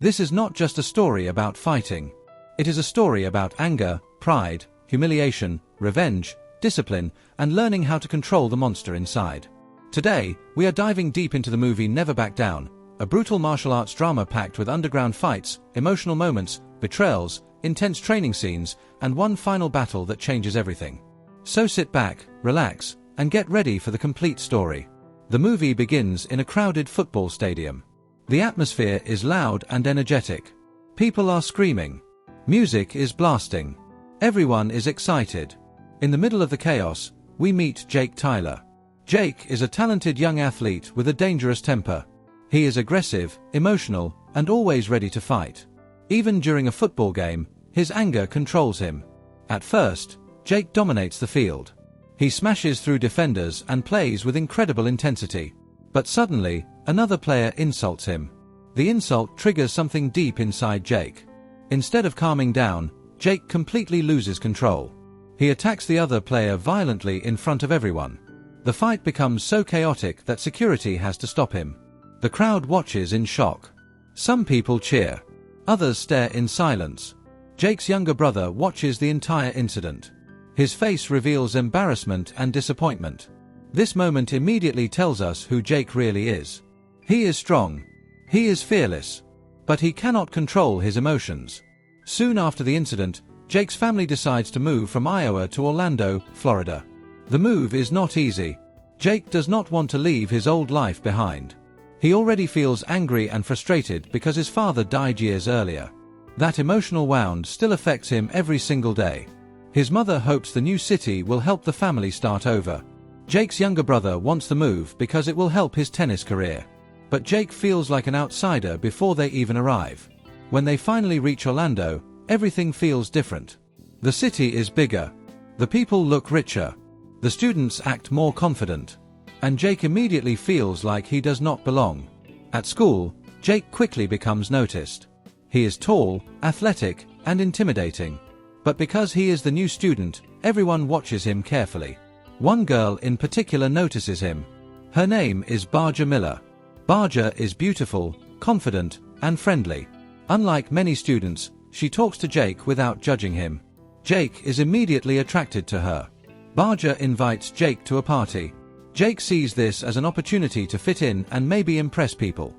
This is not just a story about fighting. It is a story about anger, pride, humiliation, revenge, discipline, and learning how to control the monster inside. Today, we are diving deep into the movie Never Back Down, a brutal martial arts drama packed with underground fights, emotional moments, betrayals, intense training scenes, and one final battle that changes everything. So sit back, relax, and get ready for the complete story. The movie begins in a crowded football stadium. The atmosphere is loud and energetic. People are screaming. Music is blasting. Everyone is excited. In the middle of the chaos, we meet Jake Tyler. Jake is a talented young athlete with a dangerous temper. He is aggressive, emotional, and always ready to fight. Even during a football game, his anger controls him. At first, Jake dominates the field. He smashes through defenders and plays with incredible intensity. But suddenly, another player insults him. The insult triggers something deep inside Jake. Instead of calming down, Jake completely loses control. He attacks the other player violently in front of everyone. The fight becomes so chaotic that security has to stop him. The crowd watches in shock. Some people cheer. Others stare in silence. Jake's younger brother watches the entire incident. His face reveals embarrassment and disappointment. This moment immediately tells us who Jake really is. He is strong. He is fearless. But he cannot control his emotions. Soon after the incident, Jake's family decides to move from Iowa to Orlando, Florida. The move is not easy. Jake does not want to leave his old life behind. He already feels angry and frustrated because his father died years earlier. That emotional wound still affects him every single day. His mother hopes the new city will help the family start over. Jake's younger brother wants the move because it will help his tennis career. But Jake feels like an outsider before they even arrive. When they finally reach Orlando, everything feels different. The city is bigger. The people look richer. The students act more confident. And Jake immediately feels like he does not belong. At school, Jake quickly becomes noticed. He is tall, athletic, and intimidating. But because he is the new student, everyone watches him carefully. One girl in particular notices him. Her name is Barja Miller. Barja is beautiful, confident, and friendly. Unlike many students, she talks to Jake without judging him. Jake is immediately attracted to her. Barja invites Jake to a party. Jake sees this as an opportunity to fit in and maybe impress people.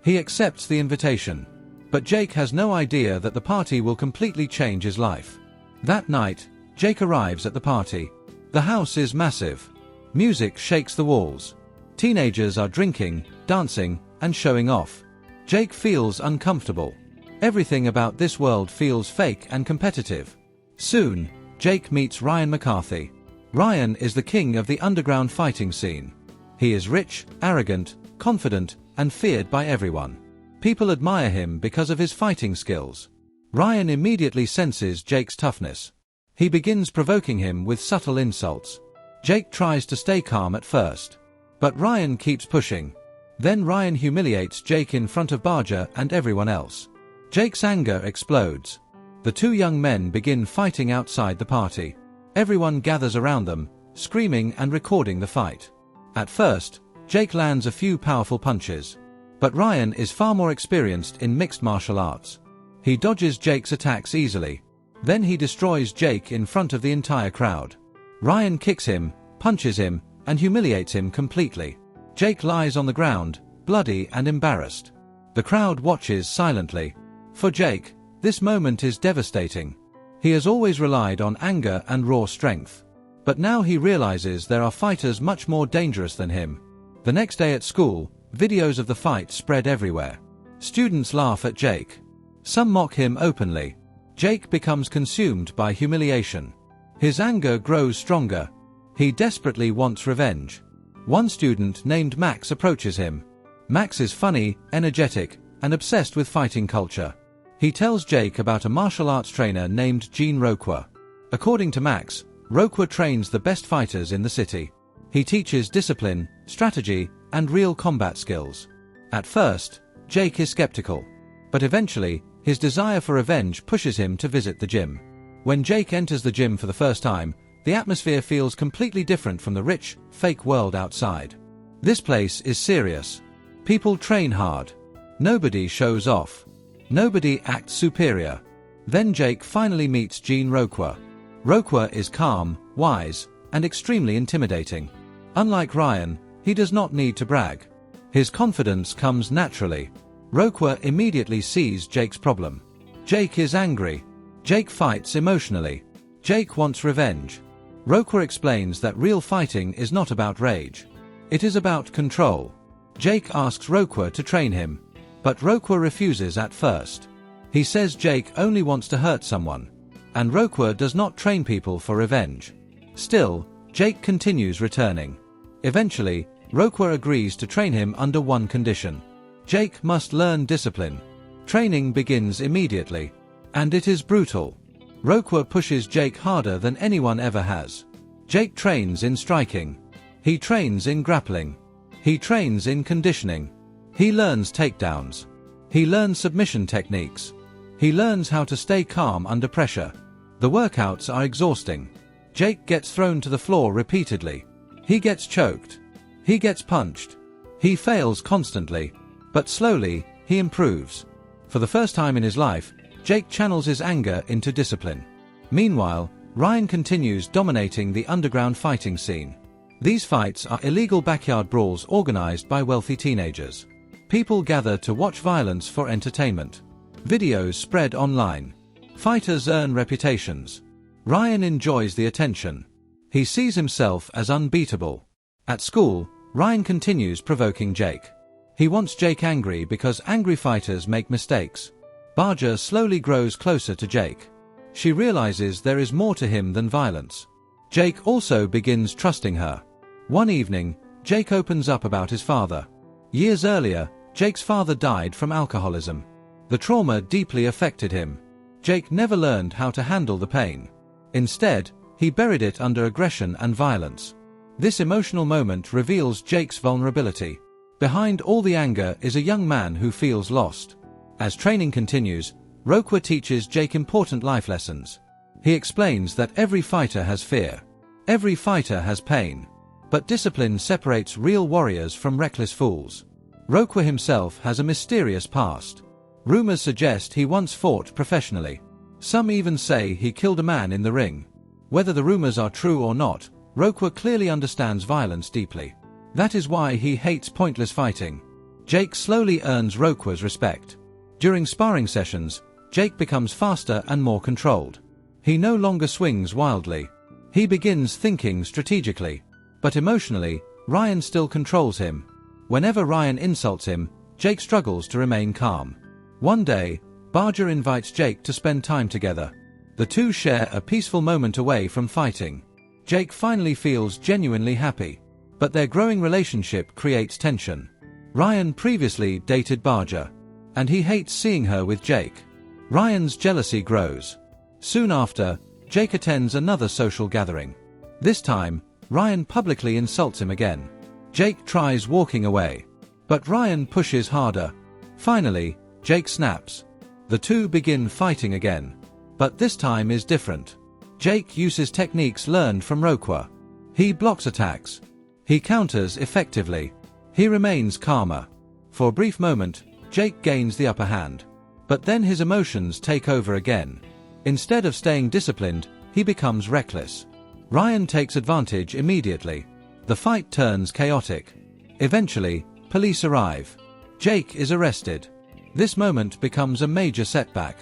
He accepts the invitation. But Jake has no idea that the party will completely change his life. That night, Jake arrives at the party. The house is massive. Music shakes the walls. Teenagers are drinking, dancing, and showing off. Jake feels uncomfortable. Everything about this world feels fake and competitive. Soon, Jake meets Ryan McCarthy. Ryan is the king of the underground fighting scene. He is rich, arrogant, confident, and feared by everyone. People admire him because of his fighting skills. Ryan immediately senses Jake's toughness. He begins provoking him with subtle insults. Jake tries to stay calm at first. But Ryan keeps pushing. Then Ryan humiliates Jake in front of Barja and everyone else. Jake's anger explodes. The two young men begin fighting outside the party. Everyone gathers around them, screaming and recording the fight. At first, Jake lands a few powerful punches. But Ryan is far more experienced in mixed martial arts. He dodges Jake's attacks easily. Then he destroys Jake in front of the entire crowd. Ryan kicks him, punches him, and humiliates him completely. Jake lies on the ground, bloody and embarrassed. The crowd watches silently. For Jake, this moment is devastating. He has always relied on anger and raw strength. But now he realizes there are fighters much more dangerous than him. The next day at school, videos of the fight spread everywhere. Students laugh at Jake. Some mock him openly. Jake becomes consumed by humiliation. His anger grows stronger. He desperately wants revenge. One student named Max approaches him. Max is funny, energetic, and obsessed with fighting culture. He tells Jake about a martial arts trainer named Gene Roquer. According to Max, Roquer trains the best fighters in the city. He teaches discipline, strategy, and real combat skills. At first, Jake is skeptical. But eventually, his desire for revenge pushes him to visit the gym. When Jake enters the gym for the first time, the atmosphere feels completely different from the rich, fake world outside. This place is serious. People train hard. Nobody shows off. Nobody acts superior. Then Jake finally meets Jean Roqueur. Roqueur is calm, wise, and extremely intimidating. Unlike Ryan, he does not need to brag. His confidence comes naturally. Roqueur immediately sees Jake's problem. Jake is angry. Jake fights emotionally. Jake wants revenge. Roqueur explains that real fighting is not about rage. It is about control. Jake asks Roqueur to train him, but Roqueur refuses at first. He says Jake only wants to hurt someone, and Roqueur does not train people for revenge. Still, Jake continues returning. Eventually, Roqueur agrees to train him under one condition. Jake must learn discipline. Training begins immediately, and it is brutal. Roqueur pushes Jake harder than anyone ever has. Jake trains in striking. He trains in grappling. He trains in conditioning. He learns takedowns. He learns submission techniques. He learns how to stay calm under pressure. The workouts are exhausting. Jake gets thrown to the floor repeatedly. He gets choked. He gets punched. He fails constantly, but slowly, he improves. For the first time in his life, Jake channels his anger into discipline. Meanwhile, Ryan continues dominating the underground fighting scene. These fights are illegal backyard brawls organized by wealthy teenagers. People gather to watch violence for entertainment. Videos spread online. Fighters earn reputations. Ryan enjoys the attention. He sees himself as unbeatable. At school, Ryan continues provoking Jake. He wants Jake angry because angry fighters make mistakes. Barger slowly grows closer to Jake. She realizes there is more to him than violence. Jake also begins trusting her. One evening, Jake opens up about his father. Years earlier, Jake's father died from alcoholism. The trauma deeply affected him. Jake never learned how to handle the pain. Instead, he buried it under aggression and violence. This emotional moment reveals Jake's vulnerability. Behind all the anger is a young man who feels lost. As training continues, Roqueur teaches Jake important life lessons. He explains that every fighter has fear. Every fighter has pain. But discipline separates real warriors from reckless fools. Roqueur himself has a mysterious past. Rumors suggest he once fought professionally. Some even say he killed a man in the ring. Whether the rumors are true or not, Roqueur clearly understands violence deeply. That is why he hates pointless fighting. Jake slowly earns Roqueur's respect. During sparring sessions, Jake becomes faster and more controlled. He no longer swings wildly. He begins thinking strategically. But emotionally, Ryan still controls him. Whenever Ryan insults him, Jake struggles to remain calm. One day, Barger invites Jake to spend time together. The two share a peaceful moment away from fighting. Jake finally feels genuinely happy. But their growing relationship creates tension. Ryan previously dated Barger, and he hates seeing her with Jake. Ryan's jealousy grows. Soon after, Jake attends another social gathering. This time, Ryan publicly insults him again. Jake tries walking away, but Ryan pushes harder. Finally, Jake snaps. The two begin fighting again. But this time is different. Jake uses techniques learned from Roqueur. He blocks attacks. He counters effectively. He remains calmer. For a brief moment, Jake gains the upper hand. But then his emotions take over again. Instead of staying disciplined, he becomes reckless. Ryan takes advantage immediately. The fight turns chaotic. Eventually, police arrive. Jake is arrested. This moment becomes a major setback.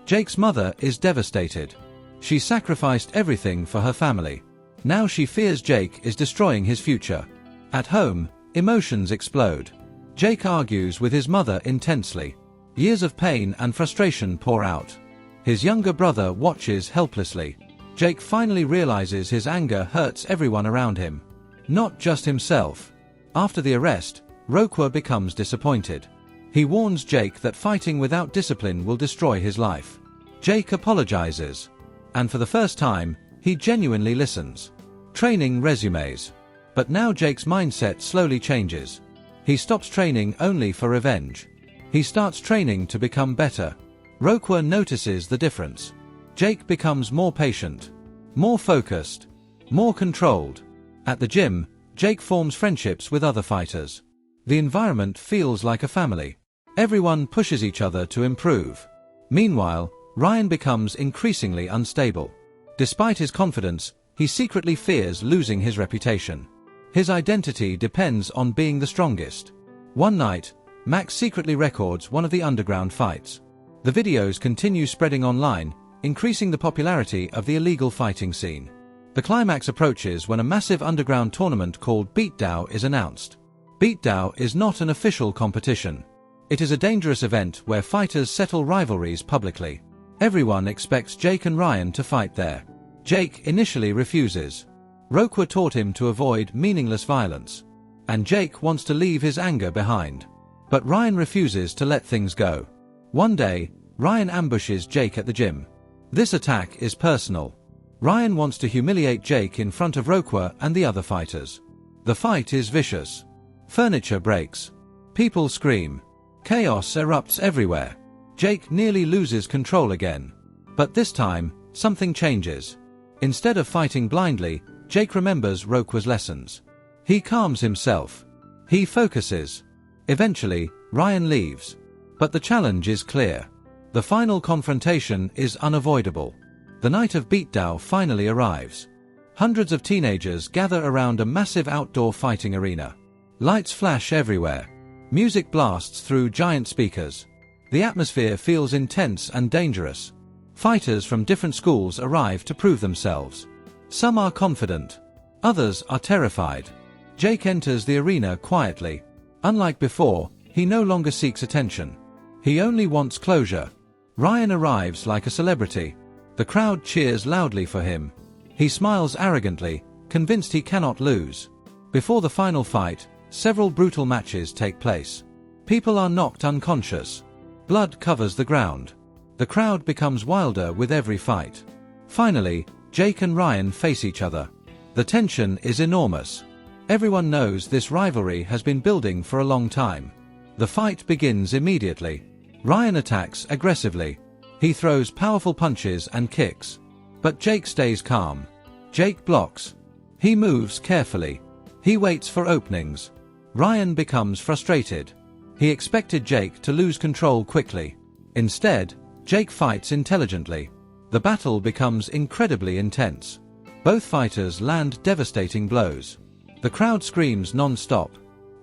Jake's mother is devastated. She sacrificed everything for her family. Now she fears Jake is destroying his future. At home, emotions explode. Jake argues with his mother intensely. Years of pain and frustration pour out. His younger brother watches helplessly. Jake finally realizes his anger hurts everyone around him, not just himself. After the arrest, Roqueur becomes disappointed. He warns Jake that fighting without discipline will destroy his life. Jake apologizes. And for the first time, he genuinely listens. Training resumes. But now Jake's mindset slowly changes. He stops training only for revenge. He starts training to become better. Roqueur notices the difference. Jake becomes more patient, more focused, more controlled. At the gym, Jake forms friendships with other fighters. The environment feels like a family. Everyone pushes each other to improve. Meanwhile, Ryan becomes increasingly unstable. Despite his confidence, he secretly fears losing his reputation. His identity depends on being the strongest. One night, Max secretly records one of the underground fights. The videos continue spreading online, increasing the popularity of the illegal fighting scene. The climax approaches when a massive underground tournament called Beatdown is announced. Beatdown is not an official competition. It is a dangerous event where fighters settle rivalries publicly. Everyone expects Jake and Ryan to fight there. Jake initially refuses. Roquefort taught him to avoid meaningless violence. And Jake wants to leave his anger behind. But Ryan refuses to let things go. One day, Ryan ambushes Jake at the gym. This attack is personal. Ryan wants to humiliate Jake in front of Roquefort and the other fighters. The fight is vicious. Furniture breaks. People scream. Chaos erupts everywhere. Jake nearly loses control again. But this time, something changes. Instead of fighting blindly, Jake remembers Roquefort's lessons. He calms himself. He focuses. Eventually, Ryan leaves. But the challenge is clear. The final confrontation is unavoidable. The night of Beatdown finally arrives. Hundreds of teenagers gather around a massive outdoor fighting arena. Lights flash everywhere. Music blasts through giant speakers. The atmosphere feels intense and dangerous. Fighters from different schools arrive to prove themselves. Some are confident. Others are terrified. Jake enters the arena quietly. Unlike before, he no longer seeks attention. He only wants closure. Ryan arrives like a celebrity. The crowd cheers loudly for him. He smiles arrogantly, convinced he cannot lose. Before the final fight, several brutal matches take place. People are knocked unconscious. Blood covers the ground. The crowd becomes wilder with every fight. Finally, Jake and Ryan face each other. The tension is enormous. Everyone knows this rivalry has been building for a long time. The fight begins immediately. Ryan attacks aggressively. He throws powerful punches and kicks. But Jake stays calm. Jake blocks. He moves carefully. He waits for openings. Ryan becomes frustrated. He expected Jake to lose control quickly. Instead, Jake fights intelligently. The battle becomes incredibly intense. Both fighters land devastating blows. The crowd screams non-stop.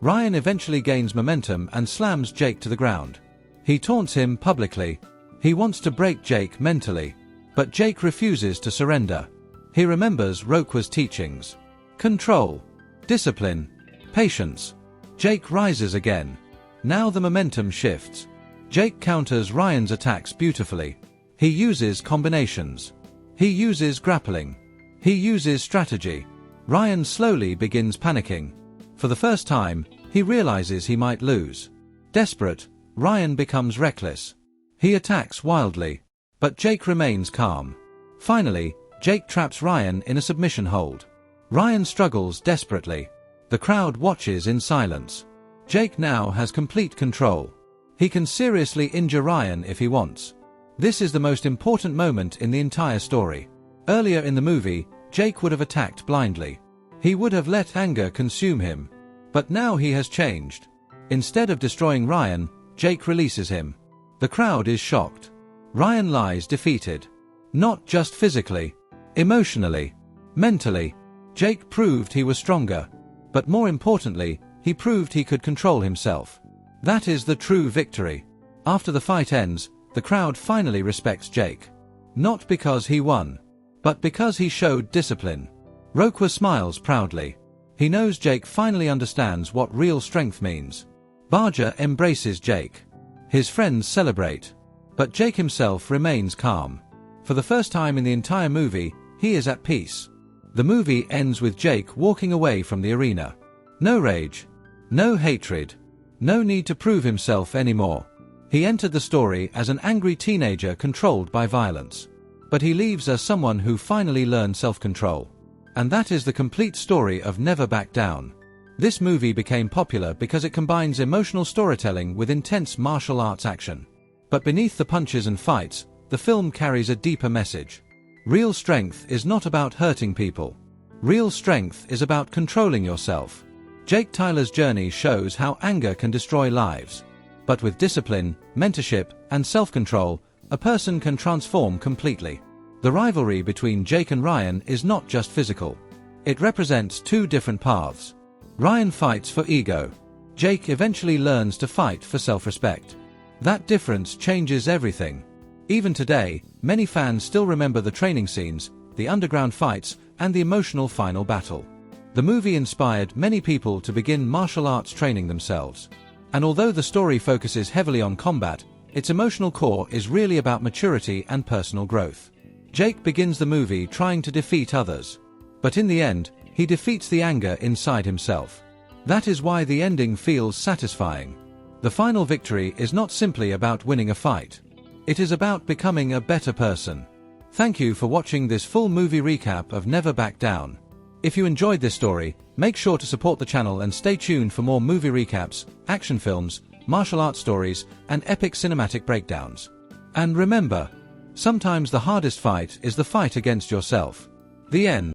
Ryan eventually gains momentum and slams Jake to the ground. He taunts him publicly. He wants to break Jake mentally. But Jake refuses to surrender. He remembers Roquefort's teachings. Control. Discipline. Patience. Jake rises again. Now the momentum shifts. Jake counters Ryan's attacks beautifully. He uses combinations. He uses grappling. He uses strategy. Ryan slowly begins panicking. For the first time, he realizes he might lose. Desperate, Ryan becomes reckless. He attacks wildly. But Jake remains calm. Finally, Jake traps Ryan in a submission hold. Ryan struggles desperately. The crowd watches in silence. Jake now has complete control. He can seriously injure Ryan if he wants. This is the most important moment in the entire story. Earlier in the movie, Jake would have attacked blindly. He would have let anger consume him. But now he has changed. Instead of destroying Ryan, Jake releases him. The crowd is shocked. Ryan lies defeated. Not just physically, emotionally, mentally. Jake proved he was stronger. But more importantly, he proved he could control himself. That is the true victory. After the fight ends, the crowd finally respects Jake. Not because he won, but because he showed discipline. Roquefort smiles proudly. He knows Jake finally understands what real strength means. Barger embraces Jake. His friends celebrate. But Jake himself remains calm. For the first time in the entire movie, he is at peace. The movie ends with Jake walking away from the arena. No rage. No hatred. No need to prove himself anymore. He entered the story as an angry teenager controlled by violence. But he leaves as someone who finally learned self-control. And that is the complete story of Never Back Down. This movie became popular because it combines emotional storytelling with intense martial arts action. But beneath the punches and fights, the film carries a deeper message. Real strength is not about hurting people. Real strength is about controlling yourself. Jake Tyler's journey shows how anger can destroy lives. But with discipline, mentorship, and self-control, a person can transform completely. The rivalry between Jake and Ryan is not just physical. It represents two different paths. Ryan fights for ego. Jake eventually learns to fight for self-respect. That difference changes everything. Even today, many fans still remember the training scenes, the underground fights, and the emotional final battle. The movie inspired many people to begin martial arts training themselves. And although the story focuses heavily on combat, its emotional core is really about maturity and personal growth. Jake begins the movie trying to defeat others. But in the end, he defeats the anger inside himself. That is why the ending feels satisfying. The final victory is not simply about winning a fight. It is about becoming a better person. Thank you for watching this full movie recap of Never Back Down. If you enjoyed this story, make sure to support the channel and stay tuned for more movie recaps, action films, martial arts stories, and epic cinematic breakdowns. And remember, sometimes the hardest fight is the fight against yourself. The end.